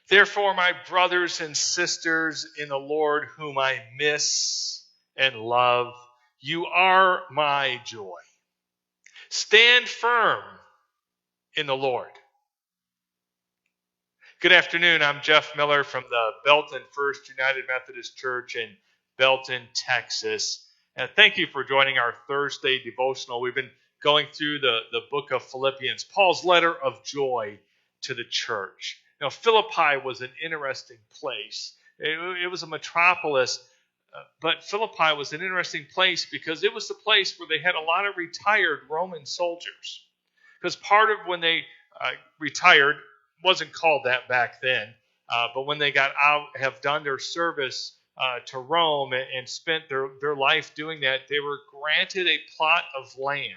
Therefore, my brothers and sisters in the Lord, whom I miss and love, you are my joy. Stand firm in the Lord. Good afternoon. I'm Jeff Miller from the Belton First United Methodist Church in Belton, Texas. And thank you for joining our Thursday devotional. We've been going through the book of Philippians, Paul's letter of joy to the church. Now, Philippi was an interesting place. It was a metropolis, but Philippi was an interesting place because it was the place where they had a lot of retired Roman soldiers. Because part of when they retired, wasn't called that back then, but when they got out, have done their service to Rome and spent their life doing that, they were granted a plot of land.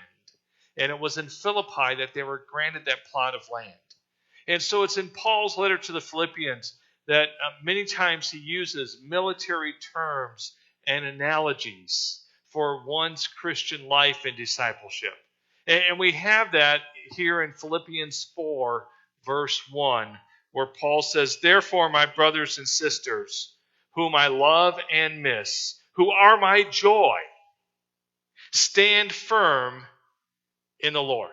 And it was in Philippi that they were granted that plot of land. And so it's in Paul's letter to the Philippians that many times he uses military terms and analogies for one's Christian life and discipleship. And we have that here in Philippians 4, verse 1, where Paul says, Therefore, my brothers and sisters, whom I love and miss, who are my joy, stand firm in the Lord.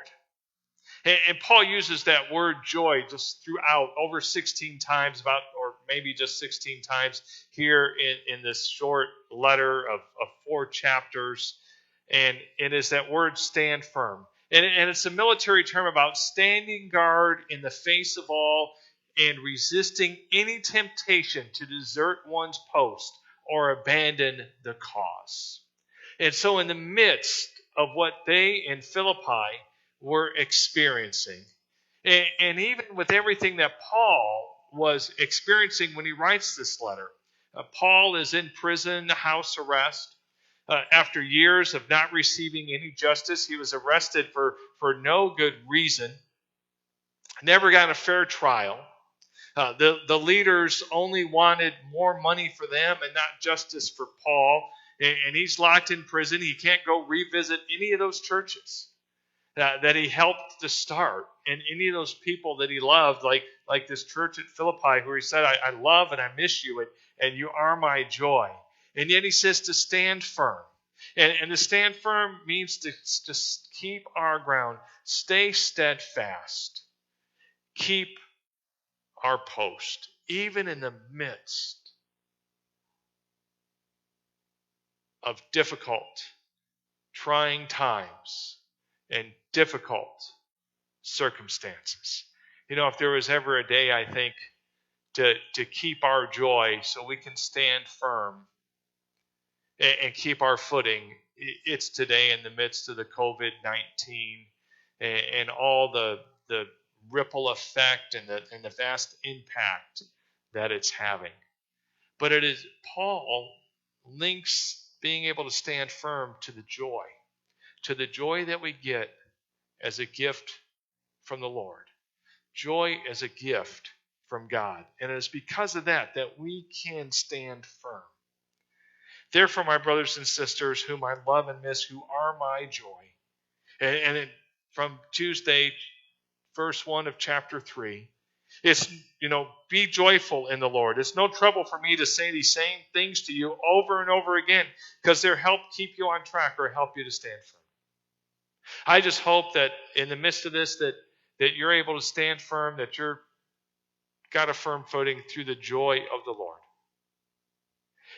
And Paul uses that word joy just throughout, over 16 times, or maybe just 16 times here in this short letter of 4 chapters. And it is that word stand firm. And it's a military term about standing guard in the face of all and resisting any temptation to desert one's post or abandon the cause. And so in the midst of what they in Philippi were experiencing, and even with everything that Paul was experiencing when he writes this letter, Paul is in prison, house arrest. After years of not receiving any justice, he was arrested for no good reason, never got a fair trial. The leaders only wanted more money for them and not justice for Paul, and he's locked in prison. He can't go revisit any of those churches that he helped to start, and any of those people that he loved, like this church at Philippi, where he said, I love and I miss you, and you are my joy. And yet he says to stand firm. And to stand firm means to keep our ground, stay steadfast, keep our post, even in the midst of difficult, trying times and difficult circumstances. You know, if there was ever a day, I think, to keep our joy so we can stand firm and keep our footing, it's today in the midst of the COVID-19 and all the ripple effect and the vast impact that it's having. But it is, Paul links being able to stand firm to the joy that we get as a gift from the Lord. Joy as a gift from God. And it is because of that we can stand firm. Therefore, my brothers and sisters, whom I love and miss, who are my joy. And from Tuesday, verse 1 of chapter 3, it's, be joyful in the Lord. It's no trouble for me to say these same things to you over and over again because they'll help keep you on track or help you to stand firm. I just hope that in the midst of this that you're able to stand firm, that you're got a firm footing through the joy of the Lord.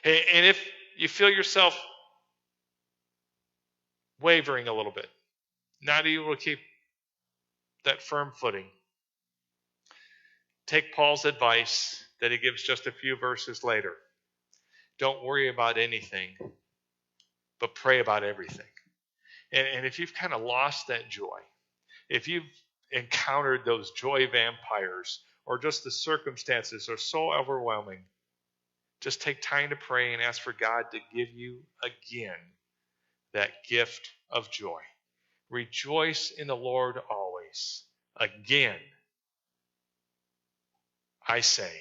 And if you feel yourself wavering a little bit, not able to keep that firm footing, take Paul's advice that he gives just a few verses later. Don't worry about anything, but pray about everything. And if you've kind of lost that joy, if you've encountered those joy vampires, or just the circumstances are so overwhelming, just take time to pray and ask for God to give you again that gift of joy. Rejoice in the Lord always. Again, I say,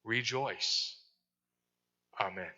rejoice. Amen.